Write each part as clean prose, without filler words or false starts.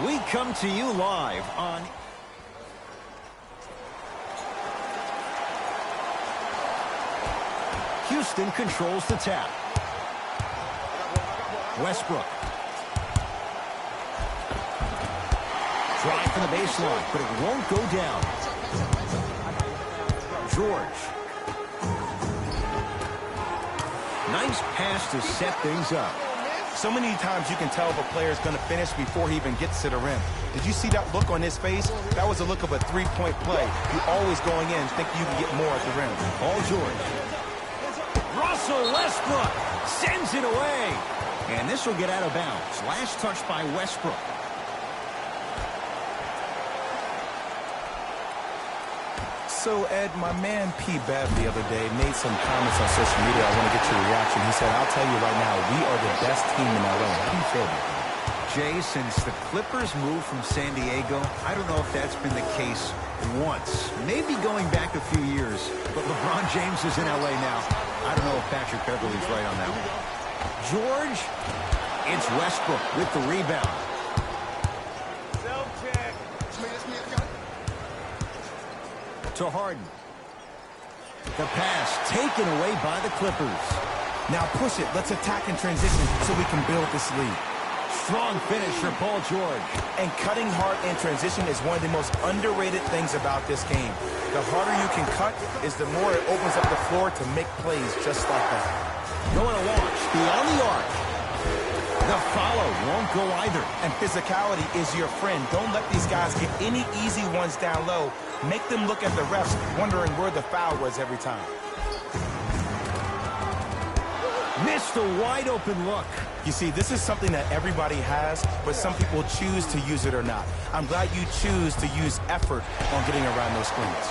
We come to you live on Houston controls the tap. Westbrook. Drive from the baseline, but it won't go down. George. Nice pass to set things up. So many times you can tell if a player is going to finish before he even gets to the rim. Did you see that look on his face? That was a look of a three-point play. You always going in thinking you can get more at the rim. Paul George. Russell Westbrook sends it away. And this will get out of bounds. Last touch by Westbrook. So, Ed, my man P. Bev the other day made some comments on social media. I want to get your reaction. He said, I'll tell you right now, we are the best team in LA. How do you feel about that? Jay, since the Clippers moved from San Diego, I don't know if that's been the case once. Maybe going back a few years, but LeBron James is in LA now. I don't know if Patrick Beverley's right on that one. George, it's Westbrook with the rebound. To Harden. The pass taken away by the Clippers. Now push it. Let's attack in transition so we can build this lead. Strong finish for Paul George. And cutting hard in transition is one of the most underrated things about this game. The harder you can cut is the more it opens up the floor to make plays just like that. Going to launch beyond the arc. The follow won't go either. And physicality is your friend. Don't let these guys get any easy ones down low. Make them look at the refs, wondering where the foul was every time. Missed a wide open look. You see, this is something that everybody has, but some people choose to use it or not. I'm glad you choose to use effort on getting around those screens.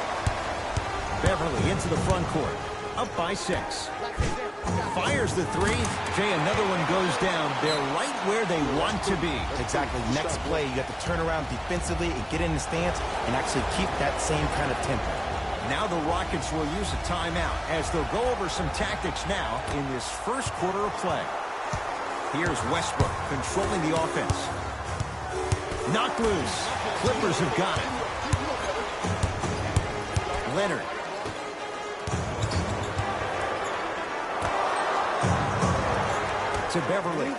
Beverley into the front court. Up by 6. Fires the three. Jay, another one goes down. They're right where they want to be. Exactly. Next play, you have to turn around defensively and get in the stance and actually keep that same kind of tempo. Now the Rockets will use a timeout as they'll go over some tactics now in this first quarter of play. Here's Westbrook controlling the offense. Knocked loose. Clippers have got it. Leonard. To Beverley.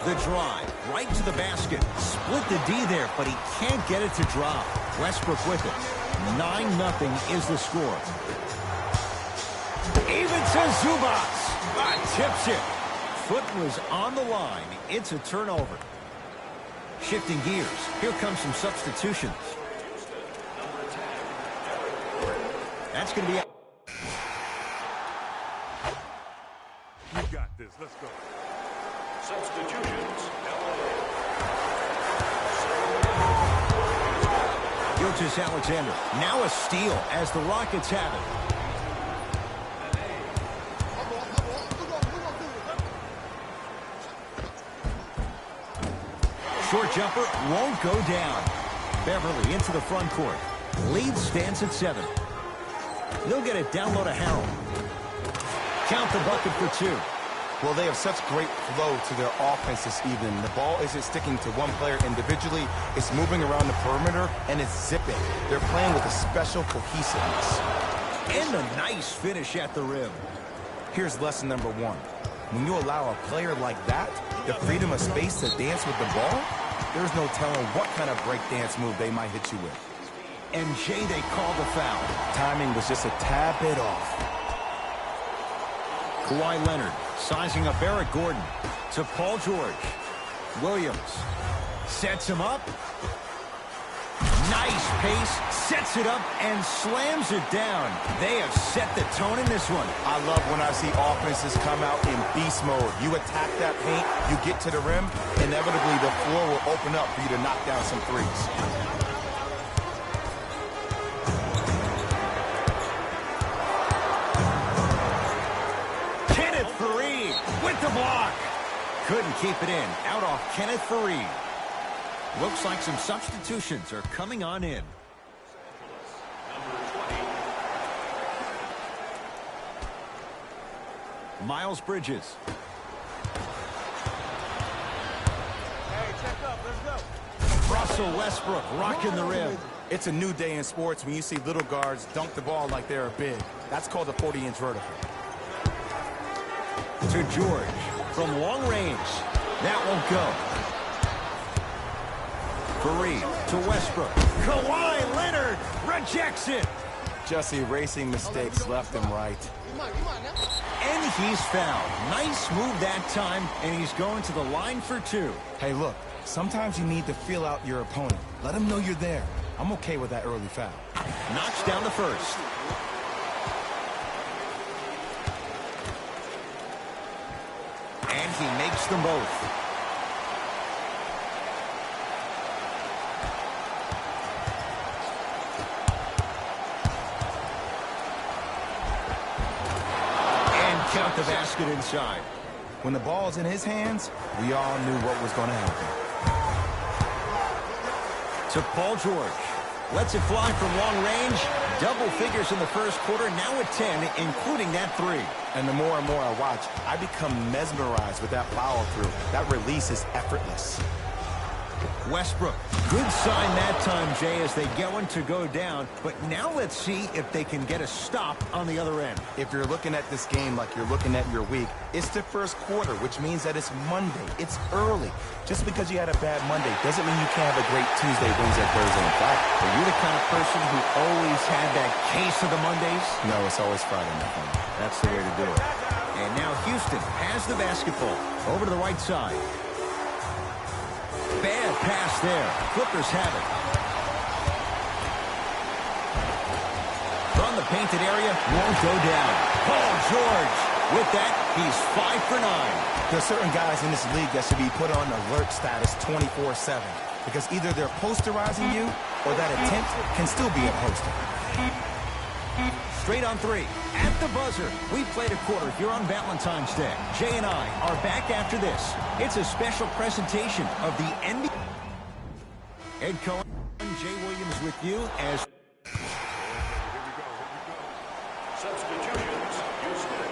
The drive right to the basket. Split the D there, but he can't get it to drop. Westbrook with it. 9-0 is the score. Even to Zubac. Tips it. Foot was on the line. It's a turnover. Shifting gears. Here comes some substitutions. That's going to be... You got this. Let's go. Substitutions. Gilgeous Alexander. Now a steal as the Rockets have it. Short jumper won't go down. Beverley into the front court. Lead stands at 7. They'll get it down low to Harrell. Count the bucket for 2. Well, they have such great flow to their offense this evening. The ball isn't sticking to one player individually. It's moving around the perimeter, and it's zipping. They're playing with a special cohesiveness. And a nice finish at the rim. Here's lesson number 1. When you allow a player like that the freedom of space to dance with the ball, there's no telling what kind of break dance move they might hit you with. And Jay, they call the foul. Timing was just a tad bit off. Kawhi Leonard sizing up Eric Gordon to Paul George. Williams sets him up. Nice pace, sets it up, and slams it down. They have set the tone in this one. I love when I see offenses come out in beast mode. You attack that paint, you get to the rim, inevitably the floor will open up for you to knock down some threes. Kenneth Faried with the block. Couldn't keep it in. Out off Kenneth Faried. Looks like some substitutions are coming on in. Miles Bridges. Russell Westbrook rocking the rim. It's a new day in sports when you see little guards dunk the ball like they're big. That's called a 40-inch vertical. To George from long range. That won't go. Fareed to Westbrook. Kawhi Leonard rejects it. Just erasing mistakes left and right. And he's fouled. Nice move that time, and he's going to the line for two. Hey, look, sometimes you need to feel out your opponent. Let him know you're there. I'm okay with that early foul. Knocks down the first. And he makes them both. Count the basket inside. When the ball's in his hands, we all knew what was going to happen. To Paul George. Lets it fly from long range. Double figures in the first quarter, now at 10, including that three. And the more and more I watch, I become mesmerized with that follow-through. That release is effortless. Westbrook. Good sign that time, Jay, as they get one to go down. But now let's see if they can get a stop on the other end. If you're looking at this game like you're looking at your week, it's the first quarter, which means that it's Monday. It's early. Just because you had a bad Monday doesn't mean you can't have a great Tuesday, Wednesday, Thursday, and Friday. Are you the kind of person who always had that case of the Mondays? No, it's always Friday, my friend. That's the way to do it. And now Houston has the basketball. Over to the right side. Bad pass there. Clippers have it. From the painted area, won't go down. Paul George. With that, he's 5 for 9. There are certain guys in this league that should be put on alert status 24/7. Because either they're posterizing you, or that attempt can still be a poster. Straight on three. At the buzzer, we played a quarter here on Valentine's Day. Jay and I are back after this. It's a special presentation of the NBA. Ed Cohen, Jay Williams with you as... Substitutions, Houston.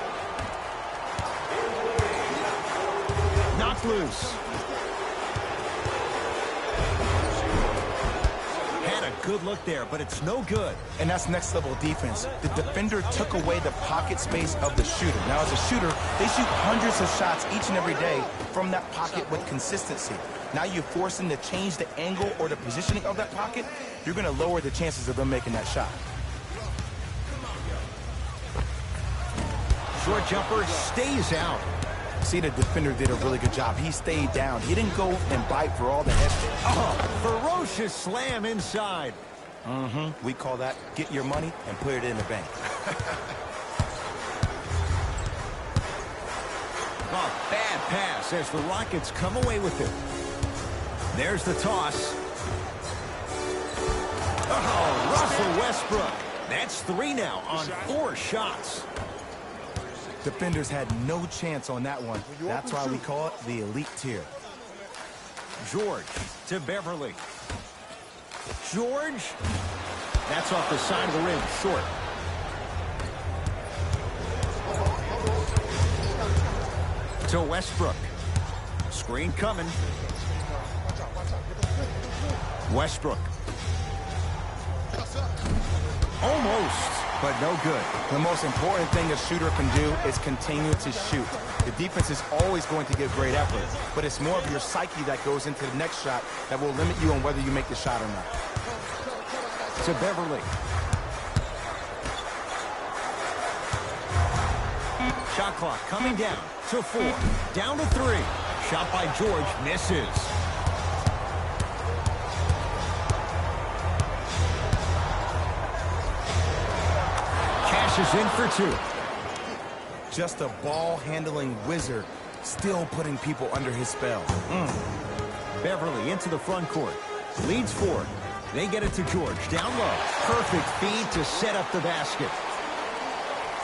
Knocked loose. Had a good look there, but it's no good. And that's next level defense. The defender took away the pocket space of the shooter. Now as a shooter, they shoot hundreds of shots each and every day from that pocket with consistency. Now you force them to change the angle or the positioning of that pocket, you're going to lower the chances of them making that shot. Short jumper stays out. See, the defender did a really good job. He stayed down. He didn't go and bite for all the head. Oh, ferocious slam inside. We call that get your money and put it in the bank. Oh, bad pass as the Rockets come away with it. There's the toss. Oh, Russell Westbrook. That's 3 now on 4 shots. Defenders had no chance on that one. That's why we call it the elite tier. George to Beverly. George. That's off the side of the rim, short. To Westbrook. Screen coming. Westbrook. Almost, but no good. The most important thing a shooter can do is continue to shoot. The defense is always going to give great effort, but it's more of your psyche that goes into the next shot that will limit you on whether you make the shot or not. To Beverly. Shot clock coming down to 4. Down to 3. Shot by George misses. Cashes in for 2. Just a ball-handling wizard, still putting people under his spell. Beverly into the front court. Leads 4. They get it to George. Down low. Perfect feed to set up the basket.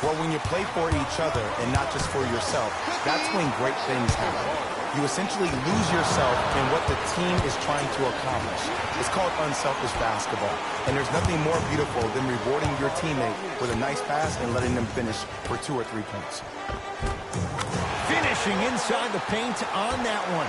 Well, when you play for each other and not just for yourself, that's when great things happen. You essentially lose yourself in what the team is trying to accomplish. It's called unselfish basketball. And there's nothing more beautiful than rewarding your teammate with a nice pass and letting them finish for 2 or 3 points. Finishing inside the paint on that one.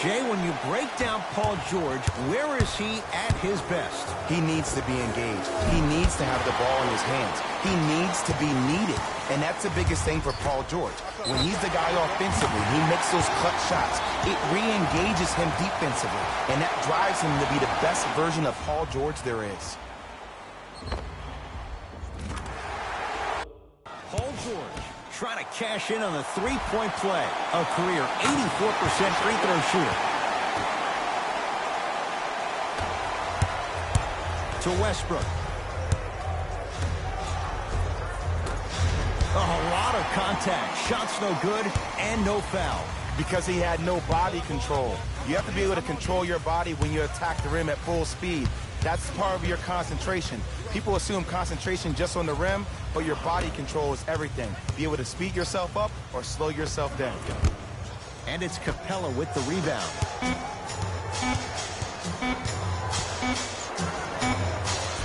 Jay, when you break down Paul George, where is he at his best? He needs to be engaged. He needs to have the ball in his hands. He needs to be needed. And that's the biggest thing for Paul George. When he's the guy offensively, he makes those clutch shots. It re-engages him defensively. And that drives him to be the best version of Paul George there is. Paul George trying to cash in on the three-point play. A career 84% free throw shooter. To Westbrook. A lot of contact. Shots no good and no foul. Because he had no body control. You have to be able to control your body when you attack the rim at full speed. That's part of your concentration. People assume concentration just on the rim, but your body control is everything. Be able to speed yourself up or slow yourself down. And it's Capella with the rebound.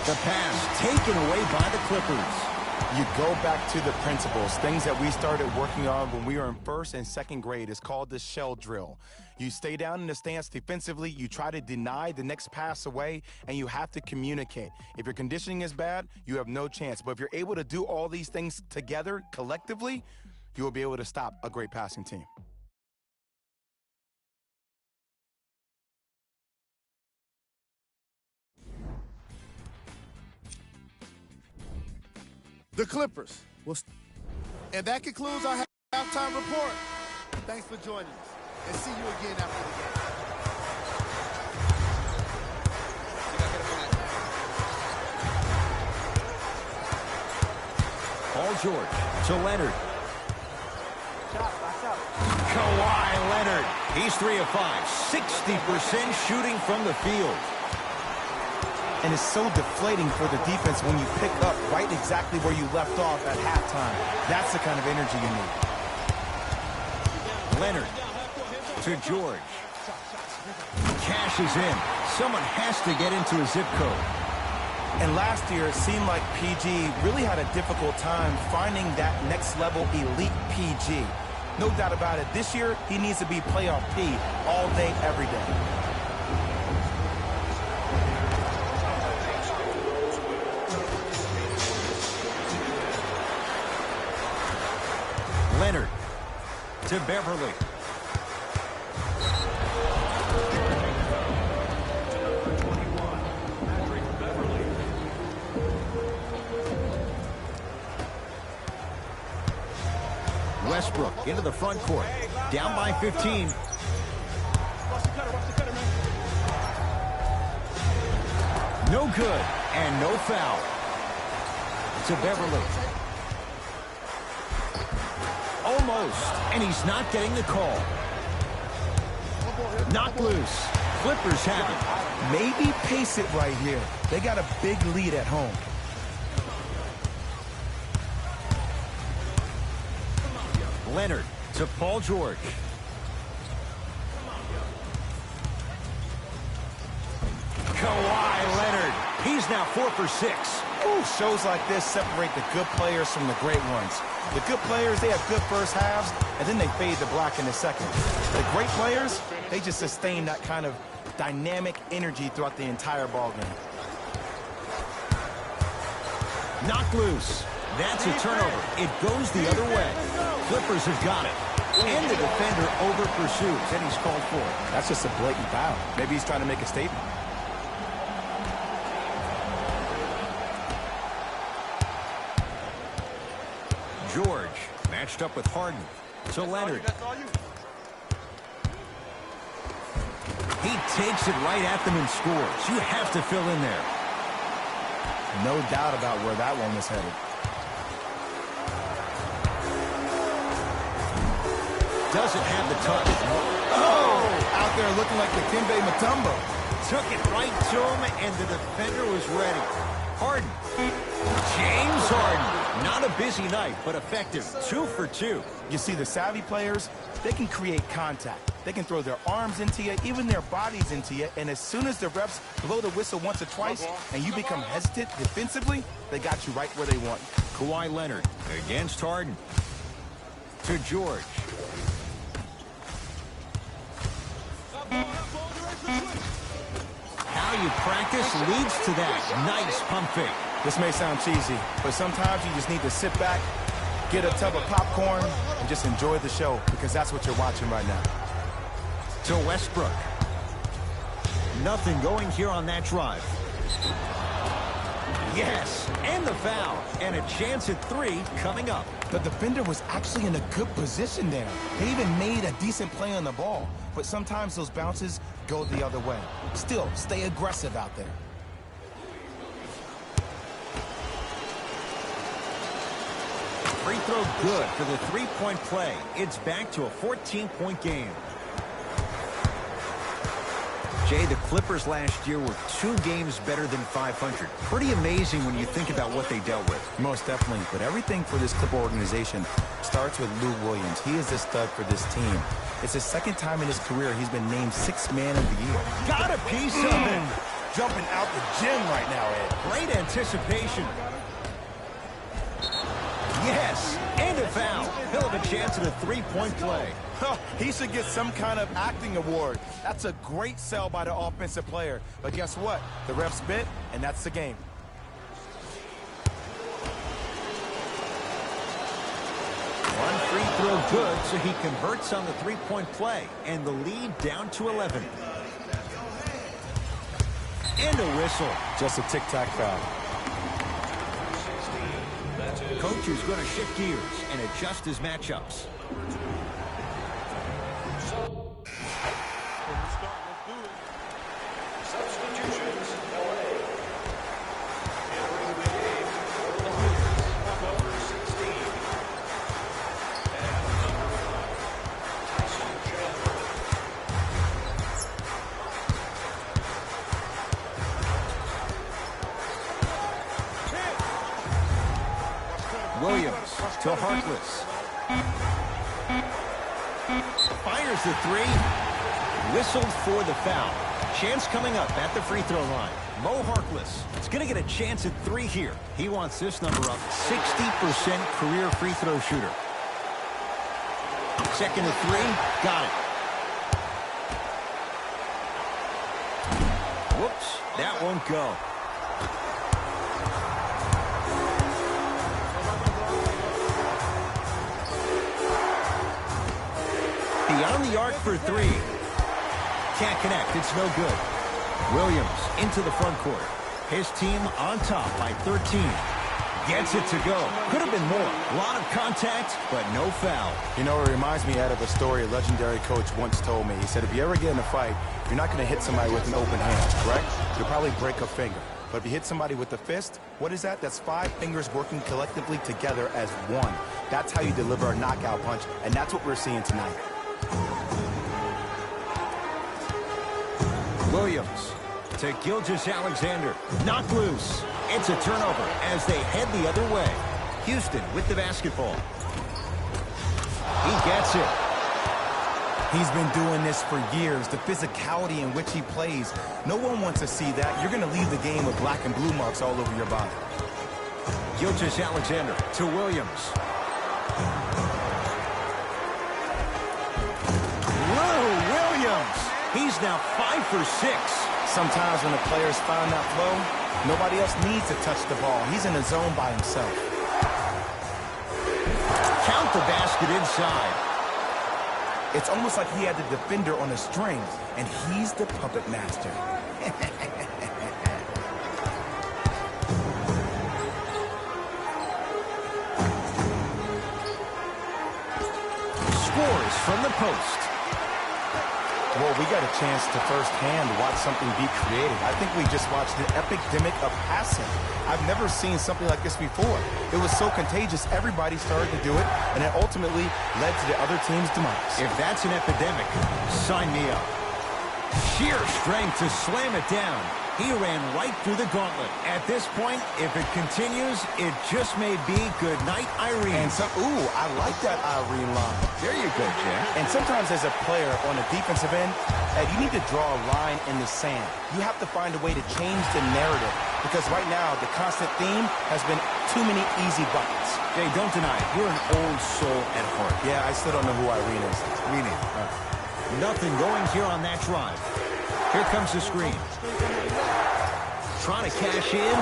The pass taken away by the Clippers. You go back to the principles, things that we started working on when we were in first and second grade. It's called the shell drill. You stay down in the stance defensively, you try to deny the next pass away, and you have to communicate. If your conditioning is bad, you have no chance. But if you're able to do all these things together, collectively, you will be able to stop a great passing team. The Clippers. And that concludes our halftime report. Thanks for joining us, and see you again after the game. Paul George to Leonard. Kawhi Leonard. He's 3 of 5. 60% shooting from the field. And it's so deflating for the defense when you pick up right exactly where you left off at halftime. That's the kind of energy you need. Leonard to George. Cashes in. Someone has to get into a zip code. And last year, it seemed like PG really had a difficult time finding that next level elite PG. No doubt about it. This year, he needs to be playoff P all day, every day. Leonard to Beverly. Westbrook into the front court. Down by 15. No good and no foul. To Beverly. Almost, and he's not getting the call. Knocked loose. Clippers have it. Maybe pace it right here. They got a big lead at home. Leonard to Paul George. Kawhi Leonard. He's now 4 for 6. Ooh, shows like this separate the good players from the great ones. The good players, they have good first halves, and then they fade to black in the second. The great players, they just sustain that kind of dynamic energy throughout the entire ballgame. Knocked loose. That's a turnover. It goes the other way. Clippers have got it. And the defender over pursues, and he's called for it. That's just a blatant foul. Maybe he's trying to make a statement. George matched up with Harden. To Leonard. He takes it right at them and scores. You have to fill in there. No doubt about where that one was headed. Doesn't have the touch. Oh! Out there looking like the Dikembe Mutombo. Took it right to him, and the defender was ready. Harden. James Harden. Not a busy night, but effective. 2 for 2. You see, the savvy players, they can create contact. They can throw their arms into you, even their bodies into you, and as soon as the refs blow the whistle once or twice and you become hesitant defensively, they got you right where they want you. Kawhi Leonard against Harden. To George. you practice leads to that. Nice pump fake. This may sound cheesy, but sometimes you just need to sit back, get a tub of popcorn, and just enjoy the show, because that's what you're watching right now. To Westbrook. Nothing going here on that drive. Yes, and the foul. And a chance at 3 coming up. The defender was actually in a good position there. They even made a decent play on the ball. But sometimes those bounces go the other way. Still, stay aggressive out there. Free throw good for the three-point play. It's back to a 14-point game. Jay, the Clippers last year were 2 games better than 500. Pretty amazing when you think about what they dealt with. Most definitely. But everything for this Clipper organization starts with Lou Williams. He is the stud for this team. It's the second time in his career he's been named 6th man of the year. Got a piece of it. Jumping out the gym right now, Ed. Great anticipation. Yes, and a foul. He'll have a chance at a 3-point play. He should get some kind of acting award. That's a great sell by the offensive player. But guess what? The refs bit, and that's the game. One free throw good, so he converts on the 3-point play. And the lead down to 11. And a whistle. Just a tic-tac foul. Coach is going to shift gears and adjust his matchups. Substitutions, LA. Entering the game, number 16. And number 5, Tyson Chandler. Williams to Harkless. Fires the 3. Whistled for the foul. Chance coming up at the free throw line. Mo Harkless is going to get a chance at 3 here. He wants this number up. 60% career free throw shooter. Second to 3. Got it. Whoops. That won't go. Beyond the arc for 3. Can't connect. It's no good. Williams into the front court. His team on top by 13. Gets it to go. Could have been more. A lot of contact, but no foul. You know, it reminds me, Ed, of a story a legendary coach once told me. He said, if you ever get in a fight, you're not going to hit somebody with an open hand, correct? You'll probably break a finger. But if you hit somebody with a fist, what is that? That's 5 fingers working collectively together as one. That's how you deliver a knockout punch, and that's what we're seeing tonight. Williams to Gilgeous-Alexander. Knocked loose. It's a turnover as they head the other way. Houston with the basketball. He gets it. He's been doing this for years. The physicality in which he plays. No one wants to see that. You're going to leave the game with black and blue marks all over your body. Gilgeous-Alexander to Williams. He's now 5 for 6. Sometimes when the players find that flow, nobody else needs to touch the ball. He's in the zone by himself. Count the basket inside. It's almost like he had the defender on a string, and he's the puppet master. Scores from the post. Well, we got a chance to firsthand watch something be created. I think we just watched an epidemic of passing. I've never seen something like this before. It was so contagious, everybody started to do it, and it ultimately led to the other team's demise. If that's an epidemic, sign me up. Sheer strength to slam it down. He ran right through the gauntlet. At this point, if it continues, it just may be good night, Irene. And ooh, I like that Irene line. There you go, Jack. And sometimes as a player on the defensive end, you need to draw a line in the sand. You have to find a way to change the narrative. Because right now, the constant theme has been too many easy buckets. Hey, don't deny it. You're an old soul at heart. Yeah, I still don't know who Irene is. Me neither. Nothing going here on that drive. Here comes the screen. trying to cash in.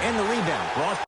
And the rebound brought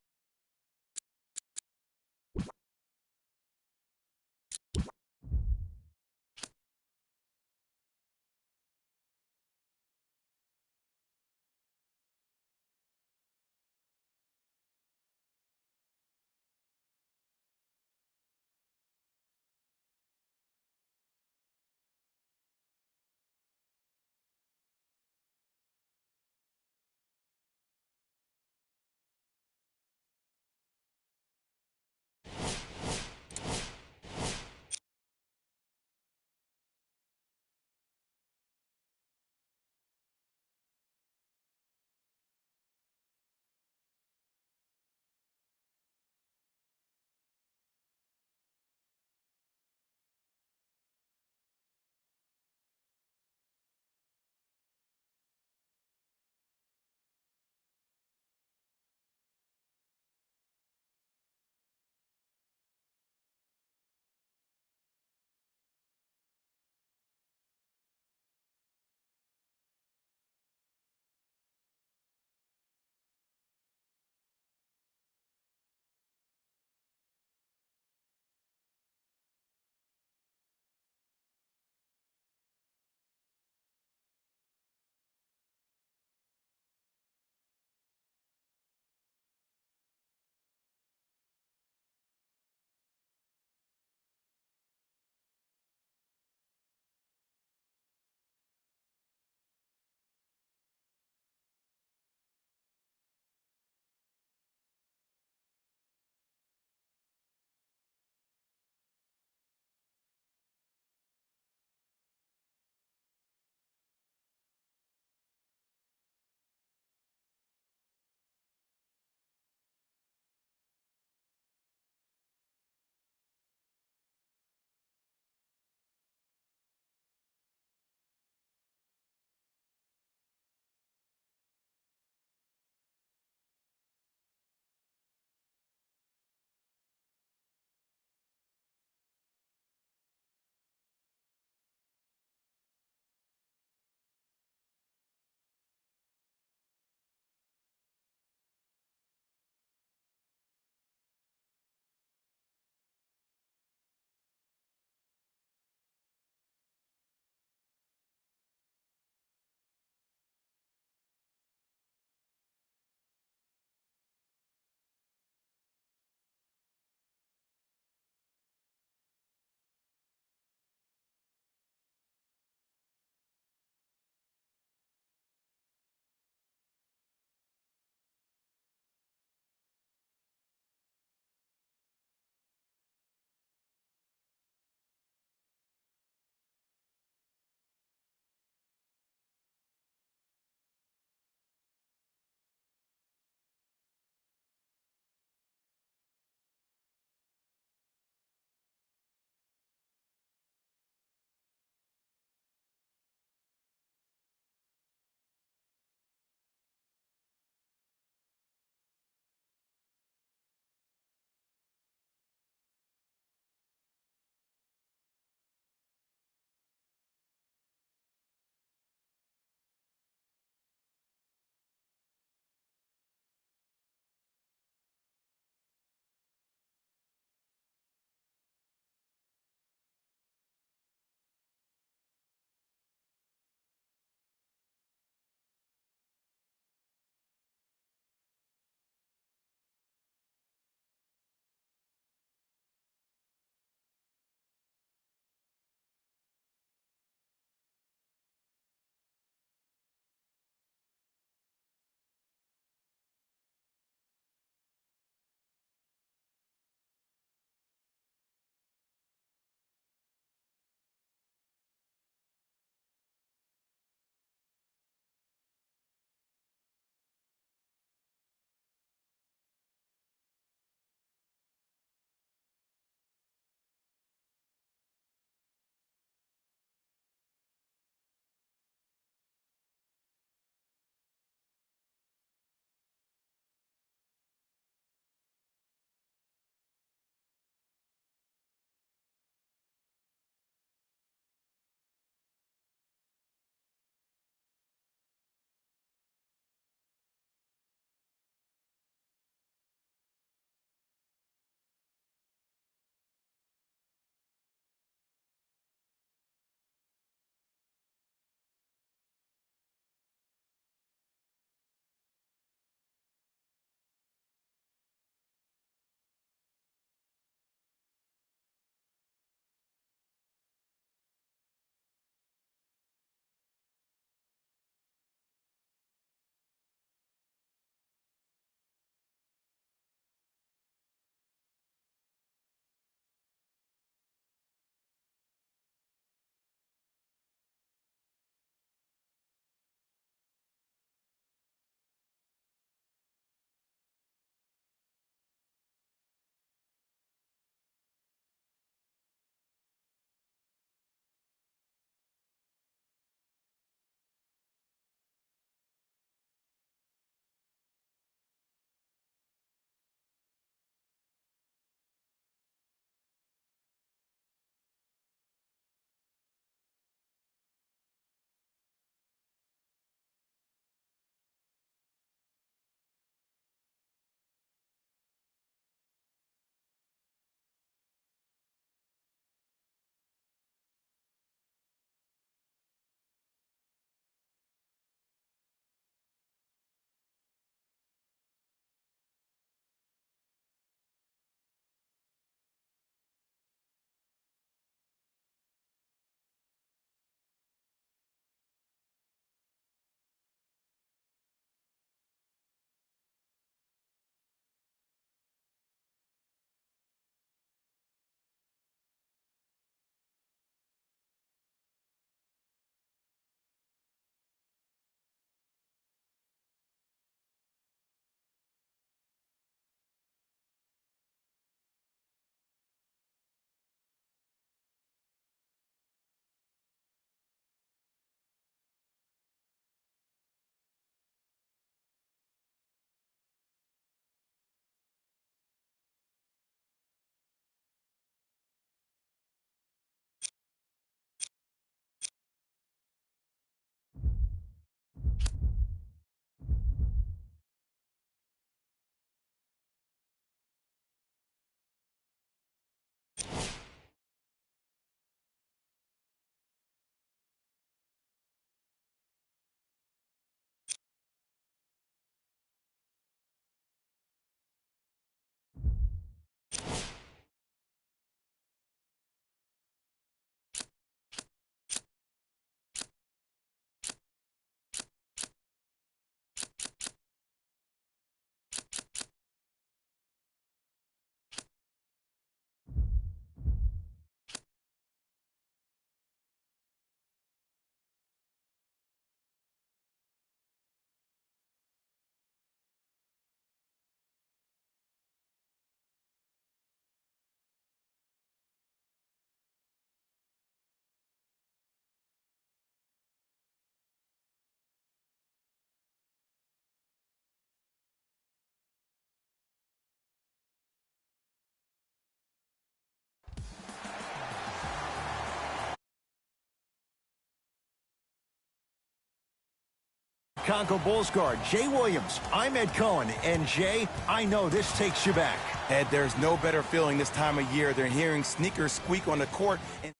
Chicago Bulls guard Jay Williams. I'm Ed Cohen, and Jay, I know this takes you back. Ed, there's no better feeling this time of year than hearing sneakers squeak on the court and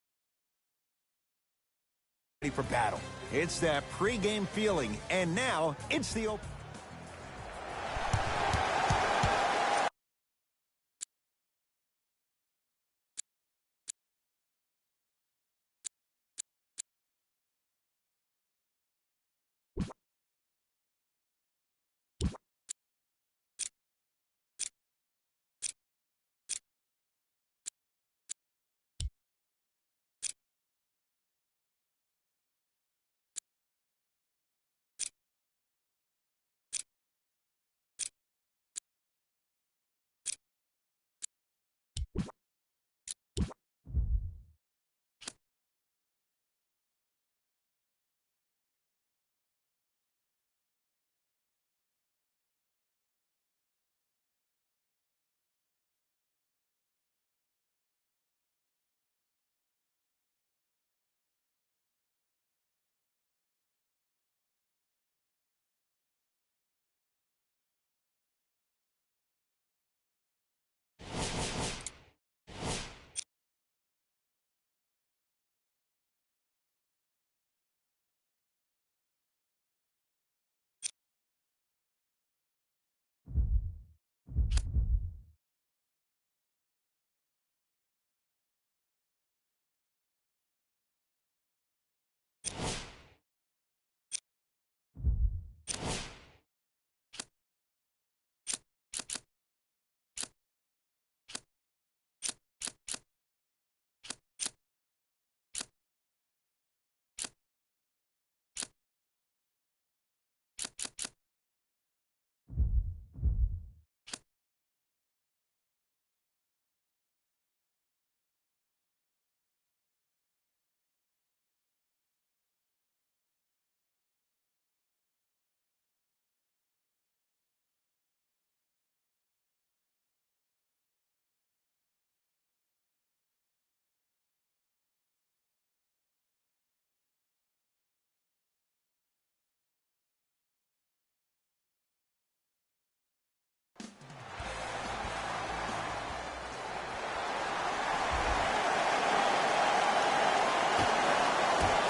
ready for battle. It's that pregame feeling, and now it's the open.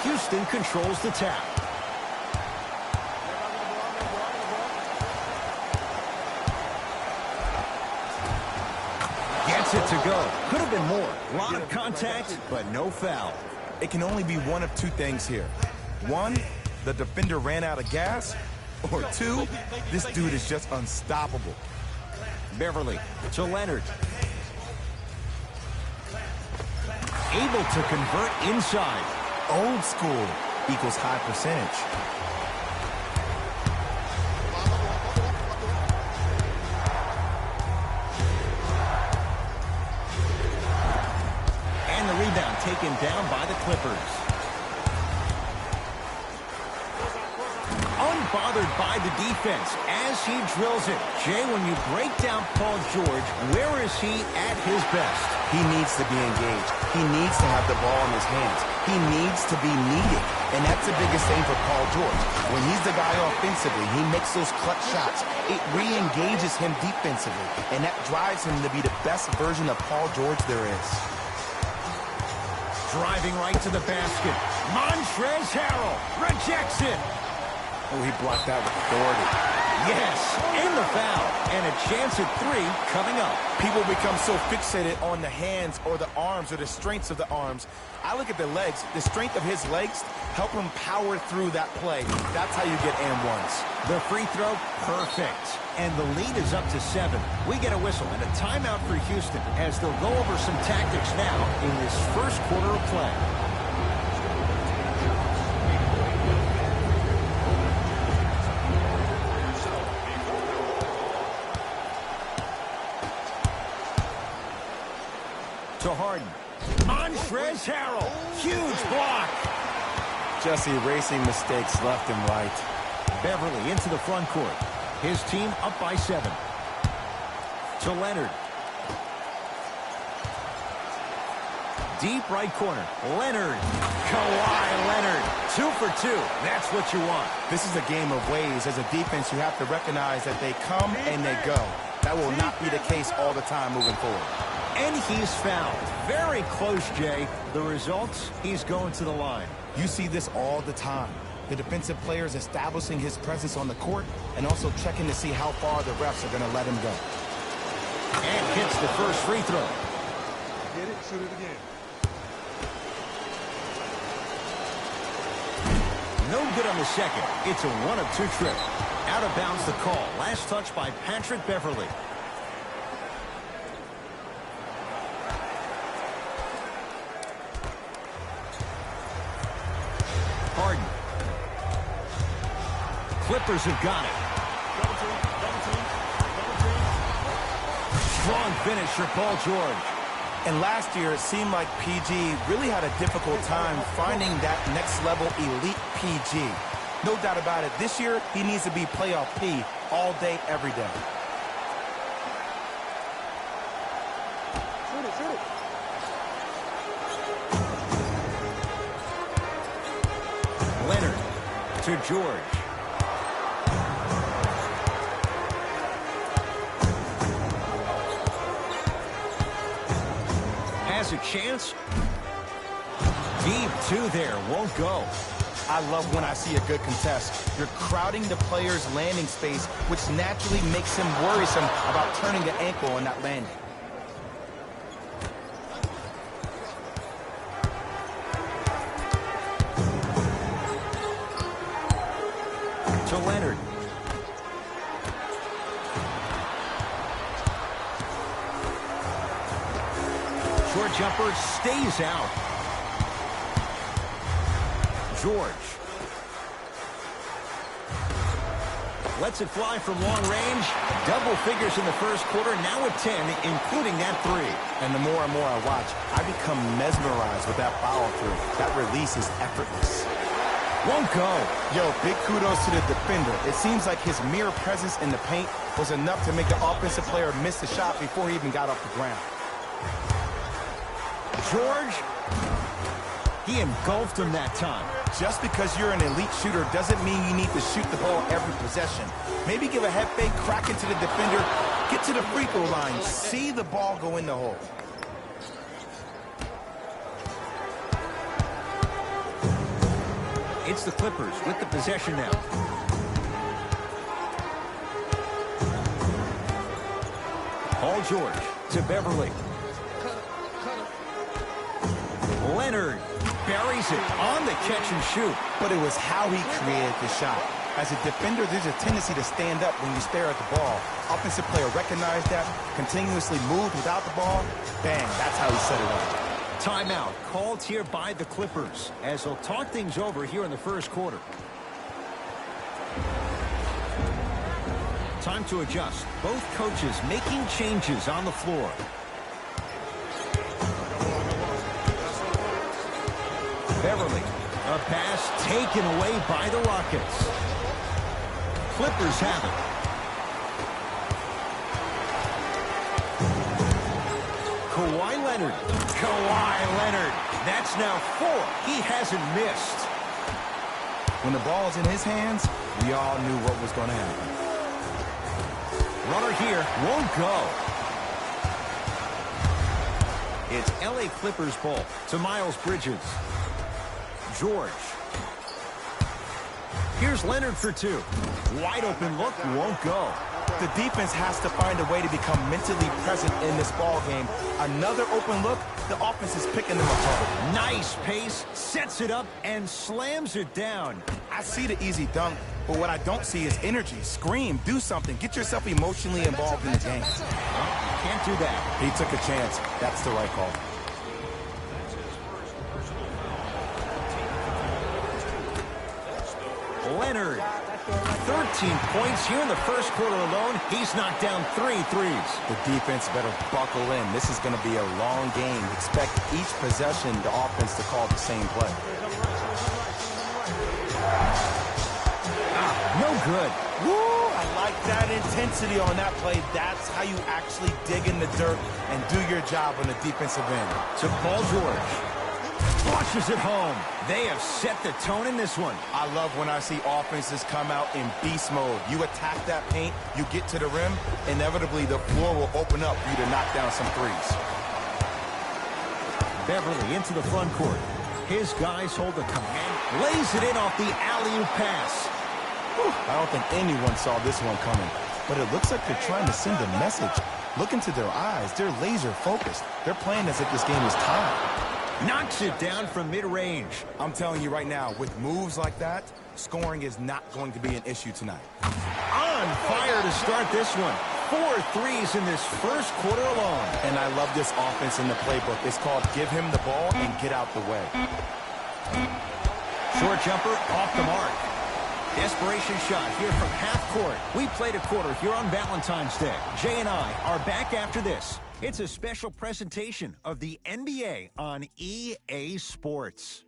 Houston controls the tap. Gets it to go. Could have been more. A lot of contact, but no foul. It can only be one of two things here. One, the defender ran out of gas. Or two, this dude is just unstoppable. Beverly to Leonard. Able to convert inside. Old school equals high percentage. And the rebound taken down by the Clippers. Unbothered by the defense as he drills it. Jay, when you break down Paul George, where is he at his best? He needs to be engaged. He needs to have the ball in his hands. He needs to be needed. And that's the biggest thing for Paul George. When he's the guy offensively, he makes those clutch shots. It re-engages him defensively. And that drives him to be the best version of Paul George there is. Driving right to the basket. Montrezl Harrell rejects it. Oh, he blocked that with authority. Yes, and the foul. And a chance at three coming up. People become so fixated on the hands or the arms or the strengths of the arms. I look at the legs. The strength of his legs help him power through that play. That's how you get and ones. The free throw, perfect. And the lead is up to 7. We get a whistle and a timeout for Houston as they'll go over some tactics now in this first quarter of play. To Harden. Montrezl Harrell. Huge block. Just erasing mistakes left and right. Beverly into the front court. His team up by 7. To Leonard. Deep right corner. Leonard. Kawhi Leonard 2 for 2. That's what you want. This is a game of ways. As a defense, you have to recognize that they come and they go. That will not be the case all the time moving forward. And he's fouled. Very close, Jay. The results, he's going to the line. You see this all the time. The defensive players establishing his presence on the court and also checking to see how far the refs are going to let him go. And hits the first free throw. Get it, shoot it again. No good on the second. It's a 1 of 2 trip. Out of bounds the call. Last touch by Patrick Beverley. Harden. Clippers have got it. Double team, double team, double team. Strong finisher, Paul George. And last year, it seemed like PG really had a difficult time finding that next level elite PG. No doubt about it, this year, he needs to be playoff P all day, every day. Shoot it, shoot it. Leonard to George. Has a chance. Deep 2 there, won't go. I love when I see a good contest. You're crowding the player's landing space, which naturally makes him worrisome about turning the ankle on that landing. To Leonard. Short jumper stays out. George. Lets it fly from long range. Double figures in the first quarter, now at 10, including that 3. And the more and more I watch, I become mesmerized with that follow-through. That release is effortless. Won't go. Yo, big kudos to the defender. It seems like his mere presence in the paint was enough to make the offensive player miss the shot before he even got off the ground. George, he engulfed him that time. Just because you're an elite shooter doesn't mean you need to shoot the ball every possession. Maybe give a head fake, crack into the defender, get to the free throw line, see the ball go in the hole. It's the Clippers with the possession now. Paul George to Beverley. Leonard buries it on the catch and shoot. But it was how he created the shot. As a defender, there's a tendency to stand up when you stare at the ball. Offensive player recognized that, continuously moved without the ball. Bang, that's how he set it up. Timeout called here by the Clippers as they'll talk things over here in the first quarter. Time to adjust. Both coaches making changes on the floor. Beverley, a pass taken away by the Rockets. Clippers have it. Kawhi Leonard. Kawhi Leonard. That's now 4. He hasn't missed. When the ball is in his hands, we all knew what was going to happen. Runner here won't go. It's LA Clippers ball to Miles Bridges. George. Here's Leonard for 2. Wide open look, won't go. The defense has to find a way to become mentally present in this ball game. Another open look, the offense is picking them apart. Nice pace, sets it up, and slams it down. I see the easy dunk, but what I don't see is energy. Scream, do something. Get yourself emotionally involved in the game. Well, you can't do that. He took a chance. That's the right call. Leonard, 13 points here in the first quarter alone. He's knocked down 3 threes. The defense better buckle in. This is going to be a long game. Expect each possession the offense to call the same play. No good. Woo! I like that intensity on that play. That's how you actually dig in the dirt and do your job on the defensive end. To Paul George. Flushes it home. They have set the tone in this one. I love when I see offenses come out in beast mode. You attack that paint, you get to the rim, inevitably the floor will open up for you to knock down some threes. Beverly into the front court. His guys hold the command. Lays it in off the alley-oop pass. I don't think anyone saw this one coming, but it looks like they're trying to send a message. Look into their eyes. They're laser focused. They're playing as if this game is tied. Knocks it down from mid-range. I'm telling you right now, with moves like that, scoring is not going to be an issue tonight. On fire to start this one. 4 threes in this first quarter alone. And I love this offense in the playbook. It's called give him the ball and get out the way. Short jumper off the mark. Desperation shot here from half court. We played a quarter here on Valentine's Day. Jay and I are back after this. It's a special presentation of the NBA on EA Sports.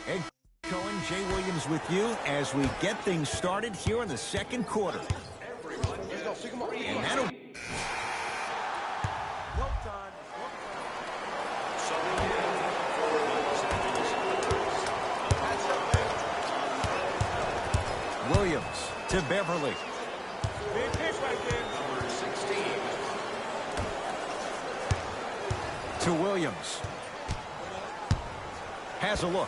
Ed Cohen, Jay Williams with you as we get things started here in the second quarter. And that'll... Williams to Beverly. Big pitch right there. Number 16. To Williams. Has a look.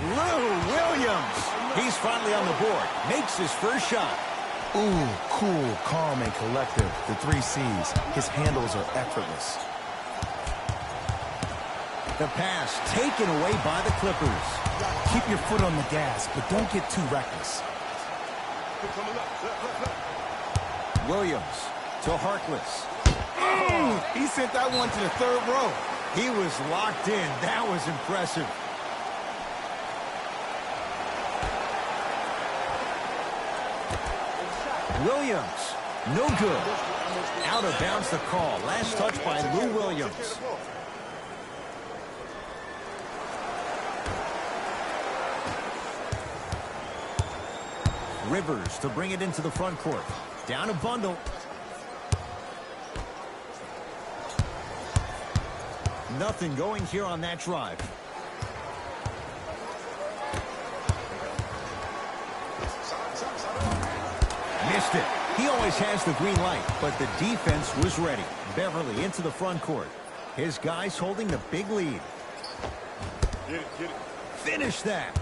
Lou Williams. He's finally on the board. Makes his first shot. Ooh, cool, calm, and collective. The 3 C's. His handles are effortless. The pass taken away by the Clippers. Keep your foot on the gas, but don't get too reckless. Williams to Harkless. Oh, he sent that one to the 3rd row. He was locked in. That was impressive. Williams, no good. Out of bounds the call. Last touch by Lou Williams. Rivers to bring it into the front court. Down a bundle. Nothing going here on that drive. Missed it. He always has the green light, but the defense was ready. Beverly into the front court. His guys holding the big lead. Get it, get it. Finish that.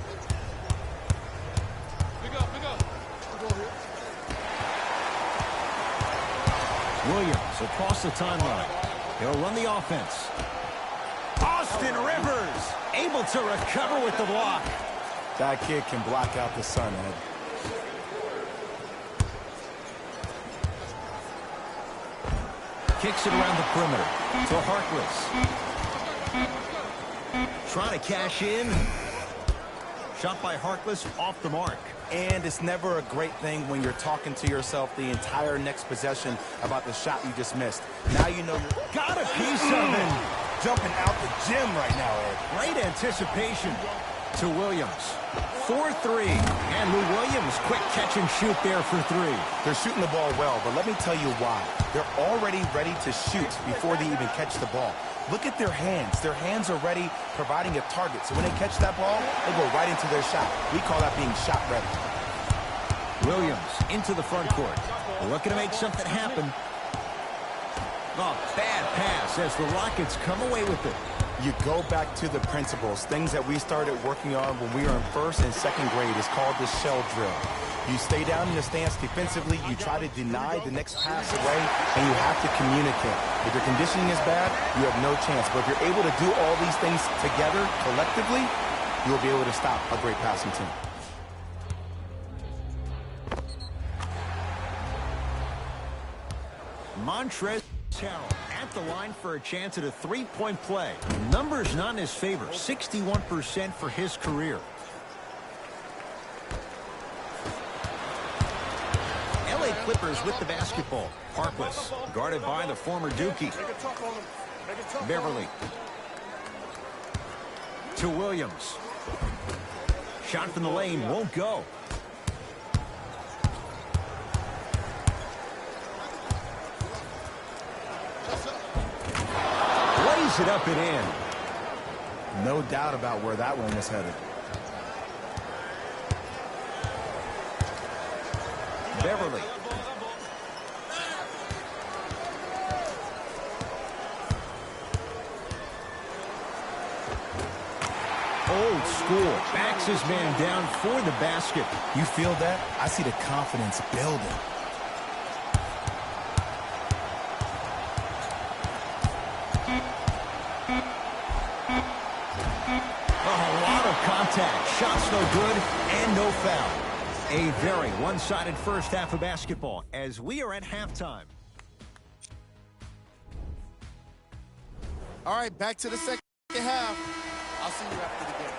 Pick up, pick up. Williams across the timeline. He'll run the offense. Austin Rivers able to recover with the block. That kid can block out the sun, Ed. Kicks it around the perimeter to Harkless. Trying to cash in. Shot by Harkless off the mark. And it's never a great thing when you're talking to yourself the entire next possession about the shot you just missed. Now you know you're Got a piece of him. jumping out the gym right now, Ed. Great anticipation to Williams. 4-3. And Lou Williams, quick catch and shoot there for 3. They're shooting the ball well, but let me tell you why. They're already ready to shoot before they even catch the ball. Look at their hands. Their hands are ready, providing a target. So when they catch that ball, they go right into their shot. We call that being shot ready. Williams into the front court. Looking to make something happen. Oh, bad pass as the Rockets come away with it. You go back to the principles, things that we started working on when we were in 1st and 2nd grade. Is called the shell drill. You stay down in the stance defensively, you try to deny the next pass away, and you have to communicate. If your conditioning is bad, you have no chance. But if you're able to do all these things together, collectively, you'll be able to stop a great passing team. Montrezl Harrell at the line for a chance at a three-point play. Numbers not in his favor. 61% for his career. LA Clippers with the basketball. Harkless guarded by the former Dookie. Beverly to Williams. Shot from the lane won't go. lays it up and in. No doubt about where that one was headed. Beverly. Old school. Backs his man down for the basket. You feel that? I see the confidence building. A lot of contact. Shots no good and no foul. A very one-sided first half of basketball as we are at halftime. All right, back to the second half. I'll see you after the game.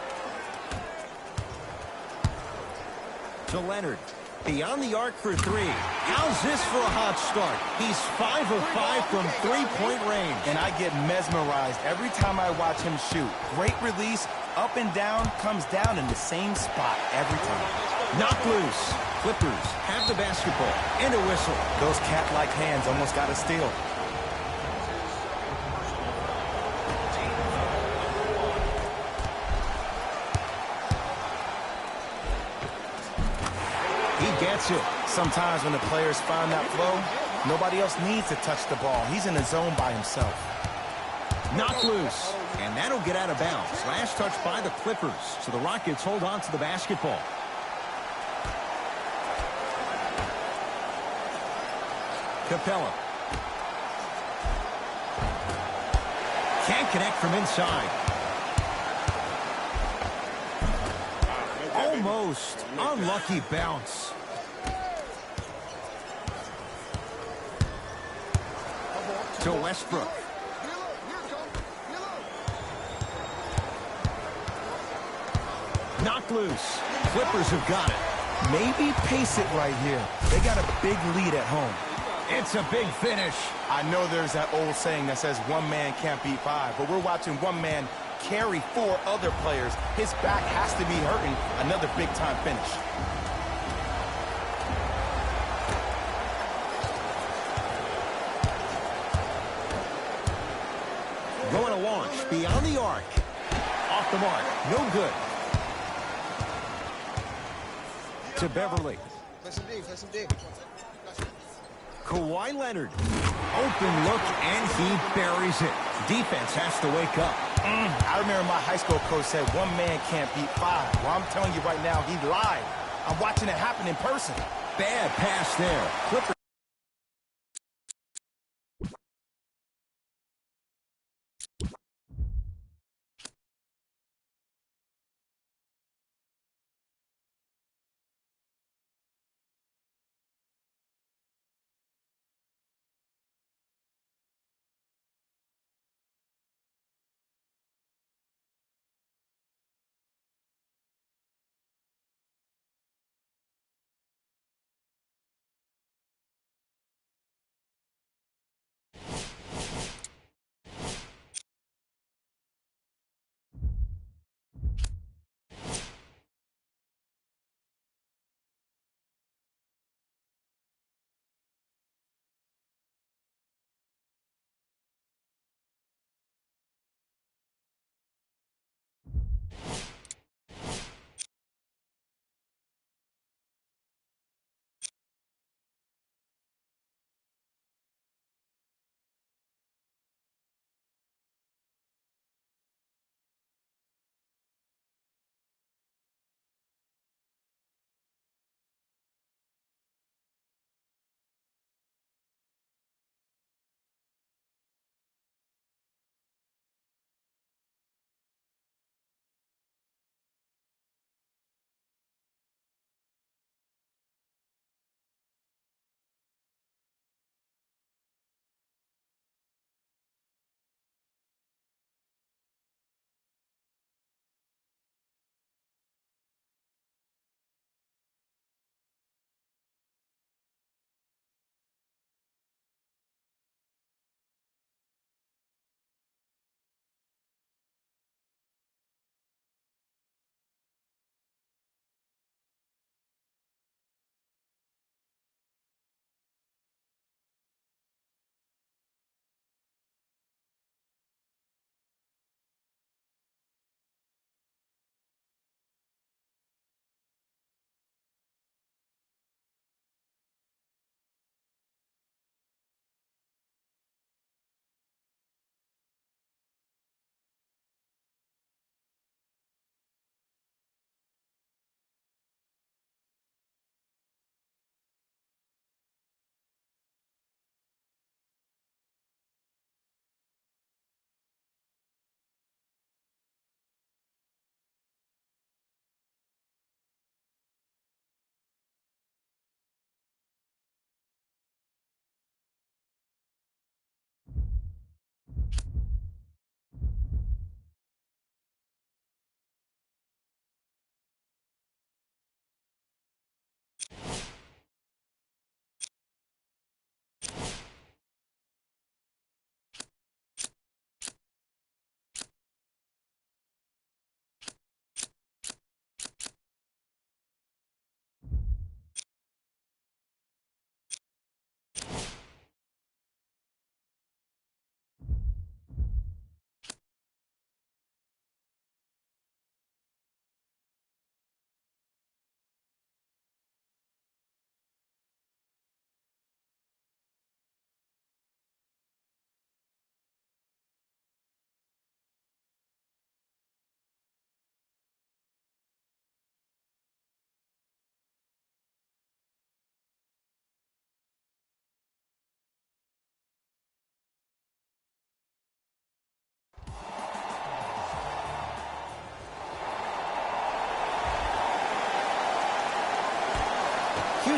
To Leonard. Beyond the arc for three. How's this for a hot start? He's 5 of 5 from three-point range. And I get mesmerized every time I watch him shoot. Great release, up and down, comes down in the same spot every time. Knocked loose. Clippers have the basketball and a whistle. Those cat-like hands almost got a steal. He gets it. Sometimes when the players find that flow, nobody else needs to touch the ball. He's in the zone by himself. Knocked loose. And that'll get out of bounds. Last touch by the Clippers. So the Rockets hold on to the basketball. Capella. Can't connect from inside. Almost unlucky bounce. To Westbrook. Knocked loose. Clippers have got it. Maybe pace it right here. They got a big lead at home. It's a big finish. I know there's that old saying that says one man can't beat five, but we're watching one man carry 4 other players. His back has to be hurting. Another big-time finish. Going to launch beyond the arc. Off the mark. No good. To Beverly. Kawhi Leonard. Open look, and he buries it. Defense has to wake up. I remember my high school coach said one man can't beat five. Well, I'm telling you right now, he lied. I'm watching it happen in person. Bad pass there. Clippers.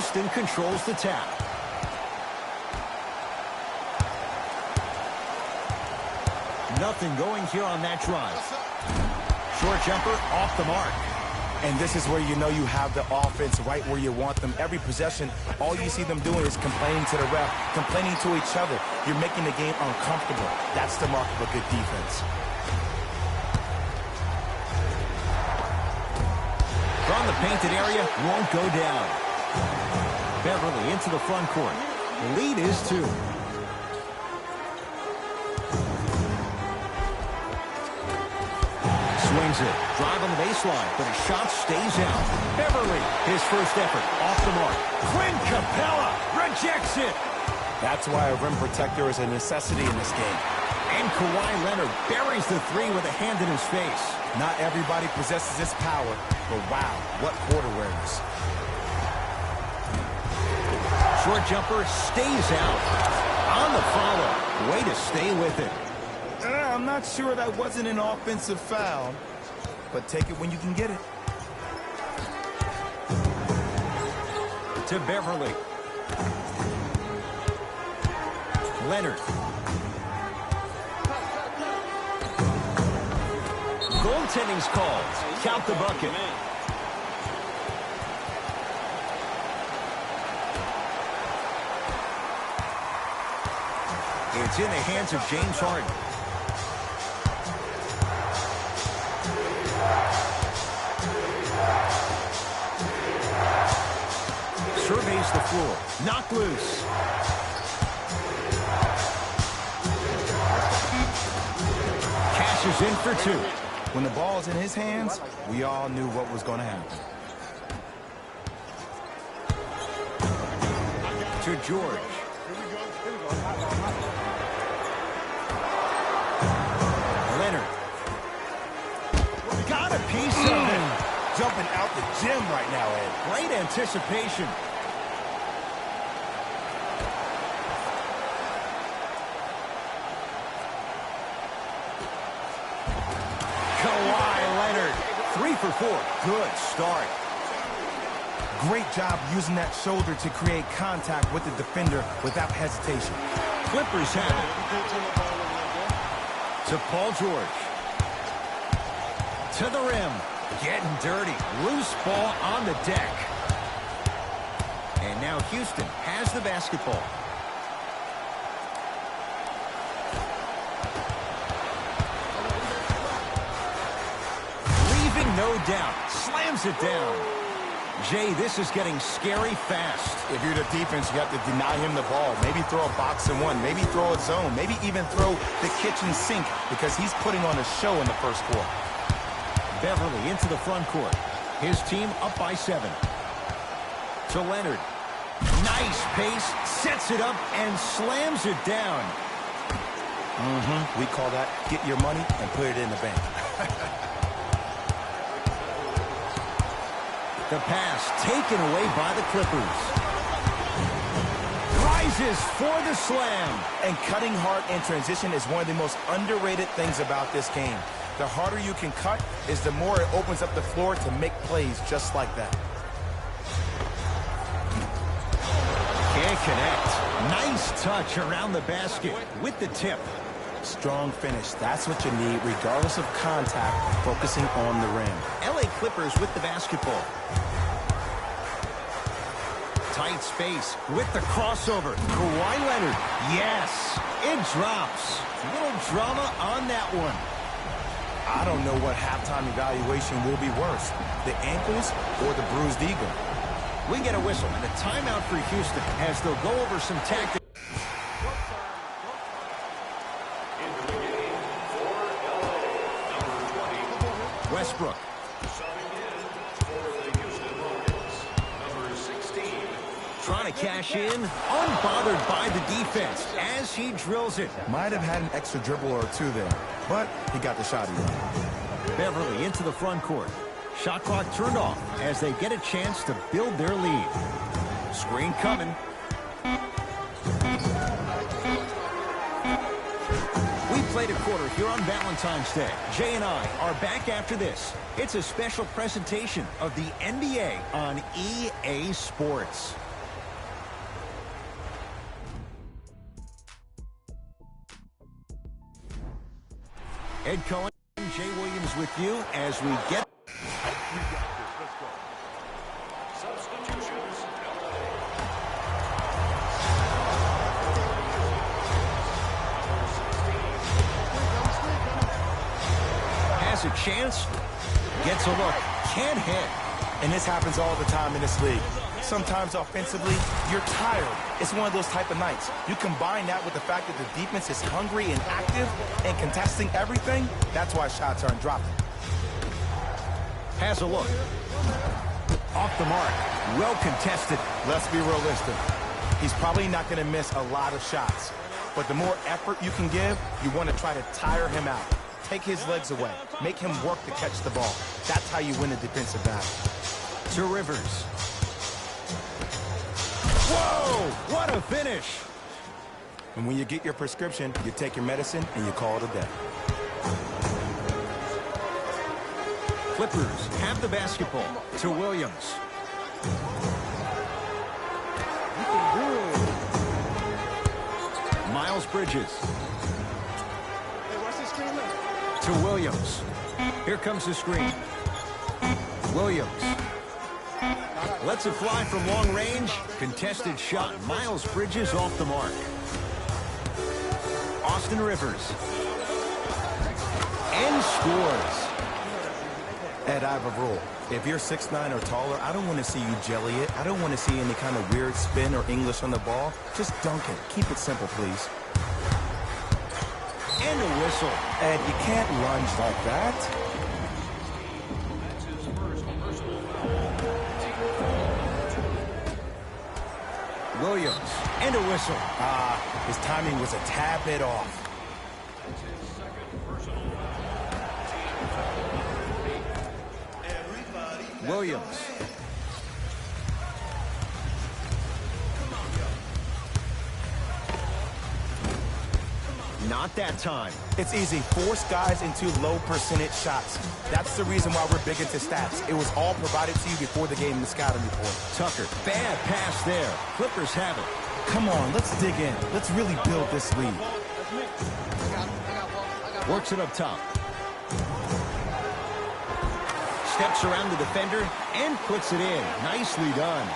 Houston controls the tap. Nothing going here on that drive. Short jumper off the mark. And this is where you know you have the offense right where you want them. Every possession, all you see them doing is complaining to the ref, complaining to each other. You're making the game uncomfortable. That's the mark of a good defense. From the painted area, won't go down. Beverly into the front court. The lead is 2. Swings it. Drive on the baseline, but his shot stays out. Beverly, his first effort, off the mark. Clint Capella rejects it. That's why a rim protector is a necessity in this game. And Kawhi Leonard buries the 3 with a hand in his face. Not everybody possesses this power, but wow, what court awareness. Short jumper stays out. On the follow. Way to stay with it. I'm not sure that wasn't an offensive foul, but take it when you can get it. To Beverly. Leonard. Goaltending's called. Count the bucket. It's in the hands of James Harden. Surveys the floor. Knocked loose. Cashes in for 2. When the ball's in his hands, we all knew what was going to happen. To George. Leonard. Got a piece of it. Jumping out the gym right now, Ed. Great anticipation. Kawhi Leonard, 3 for 4. Good start. Great job using that shoulder to create contact with the defender without hesitation. Clippers have it. To Paul George. To the rim. Getting dirty. Loose ball on the deck. And now Houston has the basketball. Leaving no doubt. Slams it down. Jay, this is getting scary fast. If you're the defense, you have to deny him the ball. Maybe throw a box and one. Maybe throw a zone. Maybe even throw the kitchen sink because he's putting on a show in the first quarter. Beverly into the front court. His team up by 7. To Leonard. Nice pace. Sets it up and slams it down. We call that get your money and put it in the bank. The pass taken away by the Clippers. Rises for the slam. And cutting hard in transition is one of the most underrated things about this game. The harder you can cut is the more it opens up the floor to make plays just like that. Can't connect. Nice touch around the basket with the tip. Strong finish. That's what you need, regardless of contact, focusing on the rim. LA Clippers with the basketball. Tight space with the crossover. Kawhi Leonard. Yes, it drops. Little drama on that one. I don't know what halftime evaluation will be worse, the ankles or the bruised ego. We get a whistle and a timeout for Houston as they'll go over some tactics. Westbrook. Trying to cash in, unbothered by the defense as he drills it. Might have had an extra dribble or 2 there, but he got the shot he wanted. Beverly into the front court. Shot clock turned off as they get a chance to build their lead. Screen coming. We played a quarter here on Valentine's Day. Jay and I are back after this. It's a special presentation of the NBA on EA Sports. Ed Cohen, Jay Williams with you as we get... We got this. Let's go. Substitutions. Has a chance, gets a look, can't hit. And this happens all the time in this league. Sometimes offensively, you're tired. It's one of those type of nights. You combine that with the fact that the defense is hungry and active and contesting everything, that's why shots aren't dropping. Has a look. Off the mark. Well contested. Let's be realistic. He's probably not going to miss a lot of shots. But the more effort you can give, you want to try to tire him out. Take his legs away. Make him work to catch the ball. That's how you win a defensive battle. To Rivers. Whoa! What a finish! And when you get your prescription, you take your medicine and you call it a day. Clippers have the basketball. To Williams. Miles Bridges. Hey, watch this screen now. To Williams. Here comes the screen. Williams. Lets it fly from long range. Contested shot. Miles Bridges off the mark. Austin Rivers. And scores. Ed, I have a rule. If you're 6'9" or taller, I don't want to see you jelly it. I don't want to see any kind of weird spin or English on the ball. Just dunk it. Keep it simple, please. And a whistle. Ed, you can't lunge like that. That's his first personal foul. Williams. And a whistle. His timing was a tad bit off. That's his second personal foul. Williams. Not that time. It's easy. Force guys into low percentage shots. That's the reason why we're big into stats. It was all provided to you before the game in the scouting report. Tucker. Bad pass there. Clippers have it. Come on, let's dig in. Let's really build this lead. Works it up top. Steps around the defender and puts it in. Nicely done.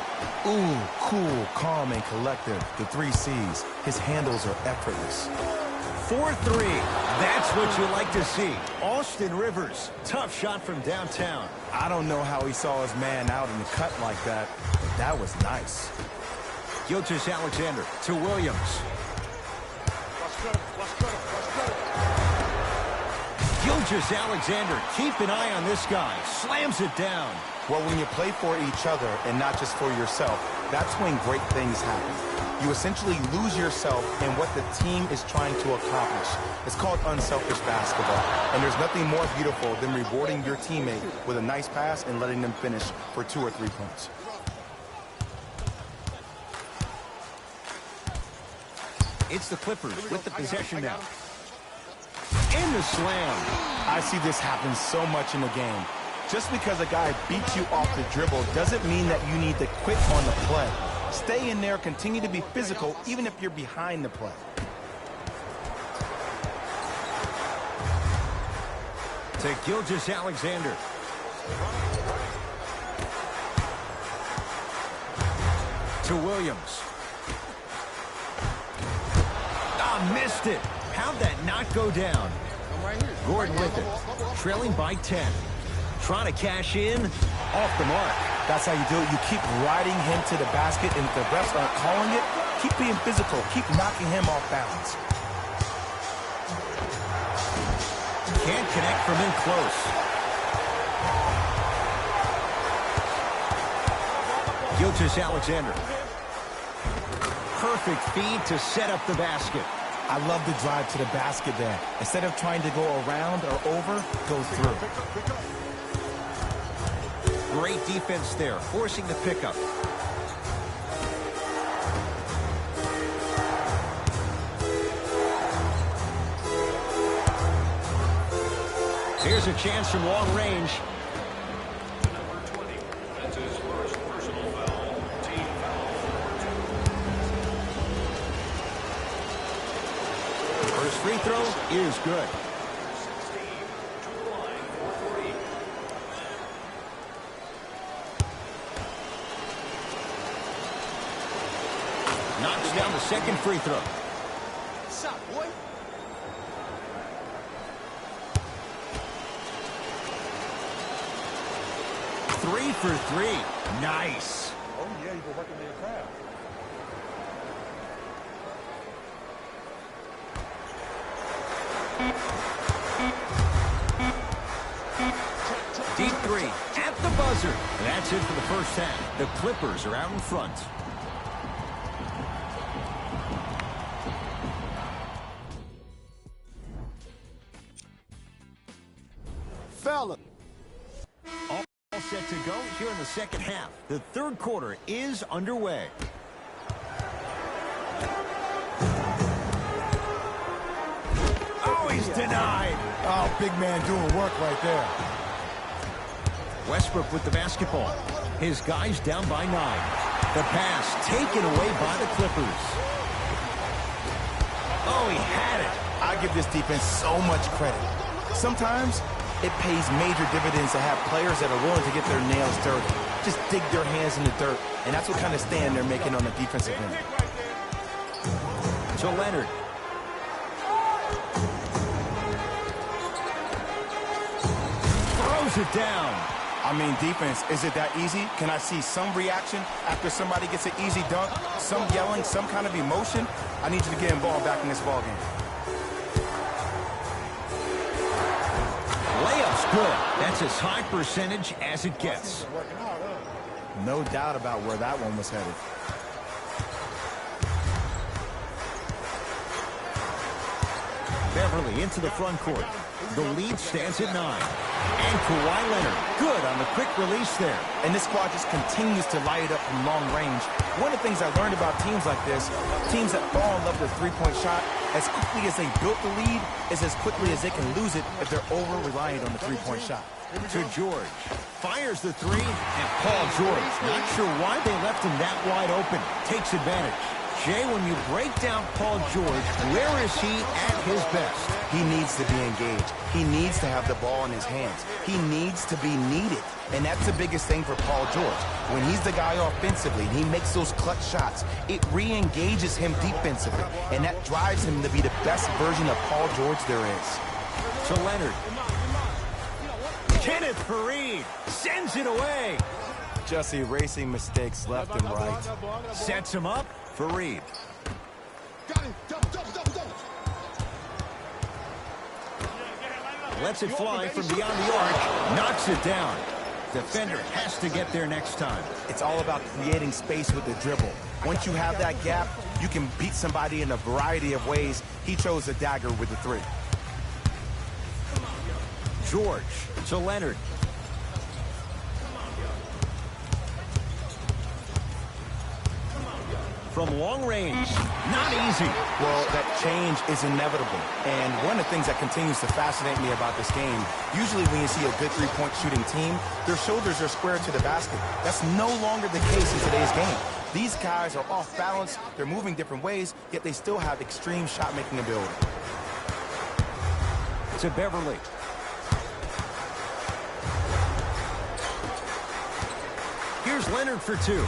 Ooh, cool, calm, and collective. The 3 C's. His handles are effortless. 4-3. That's what you like to see. Austin Rivers. Tough shot from downtown. I don't know how he saw his man out in the cut like that, but that was nice. Gilgeous Alexander to Williams. Gilgeous Alexander, keep an eye on this guy. Slams it down. Well, when you play for each other and not just for yourself, that's when great things happen. You essentially lose yourself in what the team is trying to accomplish. It's called unselfish basketball. And there's nothing more beautiful than rewarding your teammate with a nice pass and letting them finish for 2 or 3 points. It's the Clippers with the possession now. And the slam. I see this happen so much in the game. Just because a guy beats you off the dribble doesn't mean that you need to quit on the play. Stay in there, continue to be physical, even if you're behind the play. To Gilgeous Alexander. To Williams. Missed it. How'd that not go down? Gordon with it. Trailing by 10. Trying to cash in. Off the mark. That's how you do it. You keep riding him to the basket, and if the refs aren't calling it, keep being physical. Keep knocking him off balance. Can't connect from in close. Gilgeous Alexander. Perfect feed to set up the basket. I love the drive to the basket there. Instead of trying to go around or over, go through. Great defense there, forcing the pickup. Here's a chance from long range. Number 20. That's his first personal foul. Team foul. First free throw is good. 16. knocks down the second free throw. Shot, boy. Three for three. Nice. Oh, yeah, you go working on your craft. Deep three at the buzzer. That's it for the first half. The Clippers are out in front. Fella. All set to go here in the second half. The third quarter is underway. Oh, he's denied. Oh, big man doing work right there. Westbrook with the basketball. His guys down by 9. The pass taken away by the Clippers. Oh, he had it. I give this defense so much credit. Sometimes it pays major dividends to have players that are willing to get their nails dirty. Just dig their hands in the dirt. And that's what kind of stand they're making on the defensive end. To Leonard. Throws it down. I mean, defense, is it that easy? Can I see some reaction after somebody gets an easy dunk? Some yelling, some kind of emotion? I need you to get involved back in this ballgame. Layup's good. That's as high percentage as it gets. No doubt about where that one was headed. Beverly into the front court. The lead stands at 9. And Kawhi Leonard, good on the quick release there. And this squad just continues to light it up from long range. One of the things I learned about teams like this, teams that fall in love with a three-point shot, as quickly as they built the lead, is as quickly as they can lose it if they're over-reliant on the three-point shot. To George. Fires the three, and Paul George, not sure why they left him that wide open, takes advantage. Jay, when you break down Paul George, where is he at his best? He needs to be engaged. He needs to have the ball in his hands. He needs to be needed. And that's the biggest thing for Paul George. When he's the guy offensively and he makes those clutch shots, it re-engages him defensively. And that drives him to be the best version of Paul George there is. To Leonard. Kenneth Faried sends it away. Just erasing mistakes left and right. Sets him up. Faried. Lets it fly from beyond the arc. Knocks it down. Defender has to get there next time. It's all about creating space with the dribble. Once you have that gap, you can beat somebody in a variety of ways. He chose the dagger with the three. George to Leonard. From long range, not easy. Well, that change is inevitable. And one of the things that continues to fascinate me about this game, usually when you see a good three-point shooting team, their shoulders are square to the basket. That's no longer the case in today's game. These guys are off balance, they're moving different ways, yet they still have extreme shot-making ability. To Beverly. Here's Leonard for 2.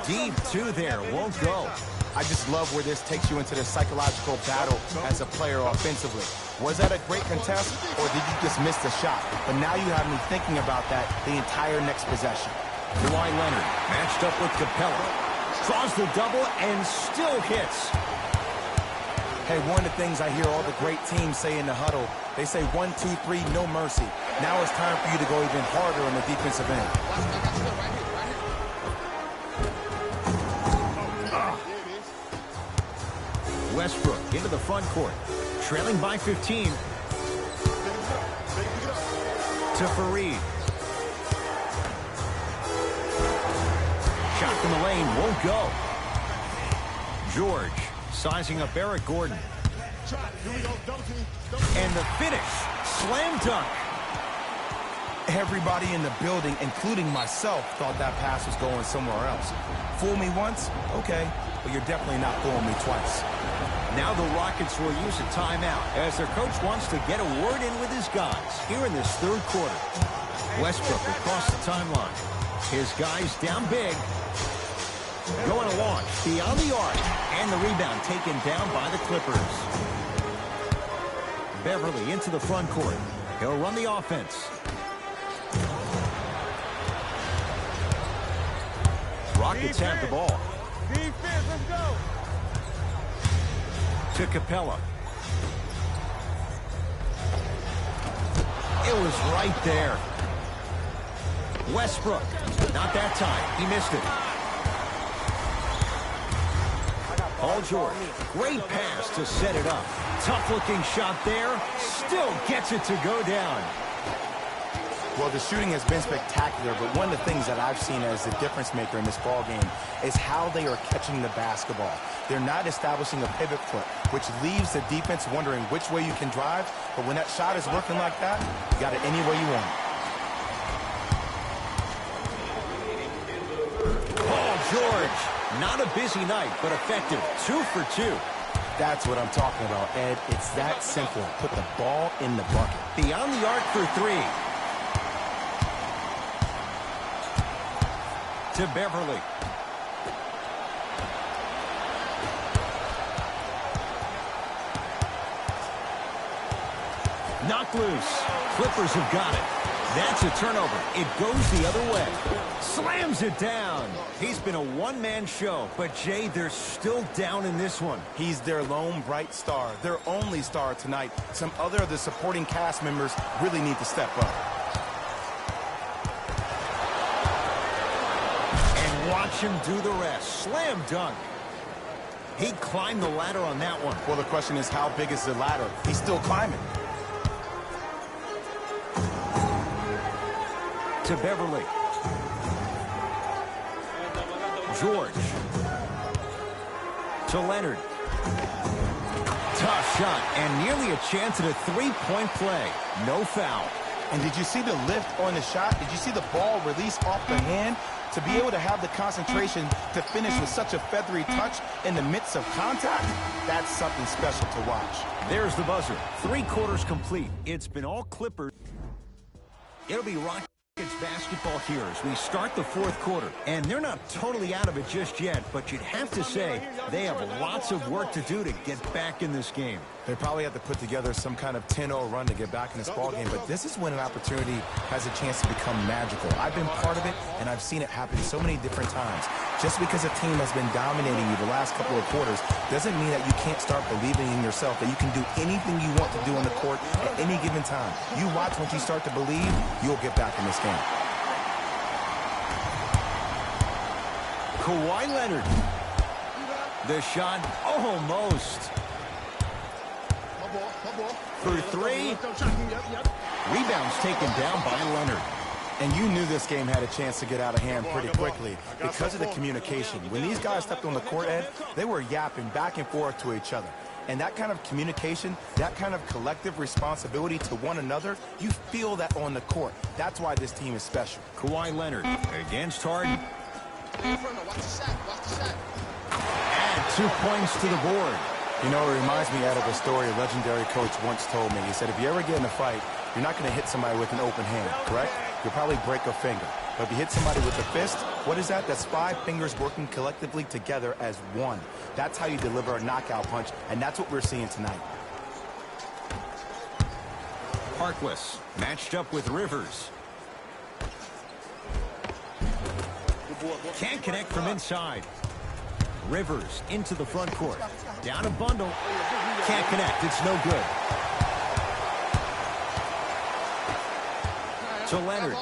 Deep 2 there, won't go. I just love where this takes you into the psychological battle as a player offensively. Was that a great contest, or did you just miss the shot? But now you have me thinking about that the entire next possession. Kawhi Leonard matched up with Capella. Draws the double and still hits. Hey, one of the things I hear all the great teams say in the huddle, they say 1, 2, 3, no mercy. Now it's time for you to go even harder on the defensive end. Westbrook into the front court. Trailing by 15. To Faried. Shot from the lane won't go. George sizing up Eric Gordon. And the finish. Slam dunk. Everybody in the building, including myself, thought that pass was going somewhere else. Fool me once? Okay. But you're definitely not fooling me twice. Now the Rockets will use a timeout as their coach wants to get a word in with his guys here in this third quarter. Westbrook across the timeline. His guys down big. Going to launch beyond the arc. And the rebound taken down by the Clippers. Beverly into the front court. He'll run the offense. Rockets have the ball. Defense, let's go. To Capella. It was right there. Westbrook. Not that time. He missed it. Paul George. Great pass to set it up. Tough-looking shot there. Still gets it to go down. Well, the shooting has been spectacular, but one of the things that I've seen as the difference maker in this ball game is how they are catching the basketball. They're not establishing a pivot foot, which leaves the defense wondering which way you can drive, but when that shot is working like that, you got it any way you want it. Paul George. Not a busy night, but effective. 2 for 2. That's what I'm talking about, Ed. It's that simple. Put the ball in the bucket. Beyond the arc for 3. To Beverly. Knocked loose. Clippers have got it. That's a turnover. It goes the other way. Slams it down. He's been a one-man show, but Jay, they're still down in this one. He's their lone bright star, their only star tonight. Some other of the supporting cast members really need to step up. And watch him do the rest. Slam dunk. He climbed the ladder on that one. Well, the question is, how big is the ladder? He's still climbing. To Beverly. George. To Leonard. Tough shot and nearly a chance at a three-point play. No foul. And did you see the lift on the shot? Did you see the ball release off the hand? To be able to have the concentration to finish with such a feathery touch in the midst of contact, that's something special to watch. There's the buzzer. 3 quarters complete. It's been all Clippers. It'll be Rockets basketball here as we start the 4th quarter. And they're not totally out of it just yet, but you'd have to say they have lots of work to do to get back in this game. They probably have to put together some kind of 10-0 run to get back in this ballgame, but this is when an opportunity has a chance to become magical. I've been part of it, and I've seen it happen so many different times. Just because a team has been dominating you the last couple of quarters doesn't mean that you can't start believing in yourself, that you can do anything you want to do on the court at any given time. You watch, once you start to believe, you'll get back in this game. Kawhi Leonard. The shot almost. For 3. Rebounds taken down by Leonard. And you knew this game had a chance to get out of hand pretty quickly because of the communication. When these guys stepped on the court, Ed, they were yapping back and forth to each other. And that kind of communication, that kind of collective responsibility to one another, you feel that on the court. That's why this team is special. Kawhi Leonard against Harden. Add 2 points to the board. You know, it reminds me, Ed, of a story a legendary coach once told me. He said, if you ever get in a fight, you're not going to hit somebody with an open hand, correct? You'll probably break a finger. But if you hit somebody with a fist, what is that? That's 5 fingers working collectively together as one. That's how you deliver a knockout punch, and that's what we're seeing tonight. Harkless matched up with Rivers. Can't connect from inside. Rivers into the front court. Down a bundle. Can't connect. It's no good. To Leonard.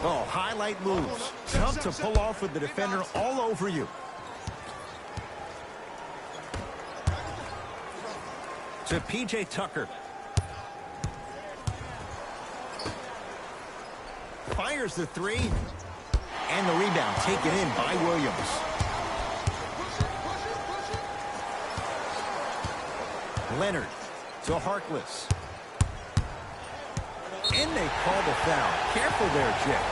Oh, highlight moves. Tough to pull off with the defender all over you. To P.J. Tucker. Fires the 3. And the rebound taken in by Williams. Leonard to Harkless. And they call the foul. Careful there, Jay.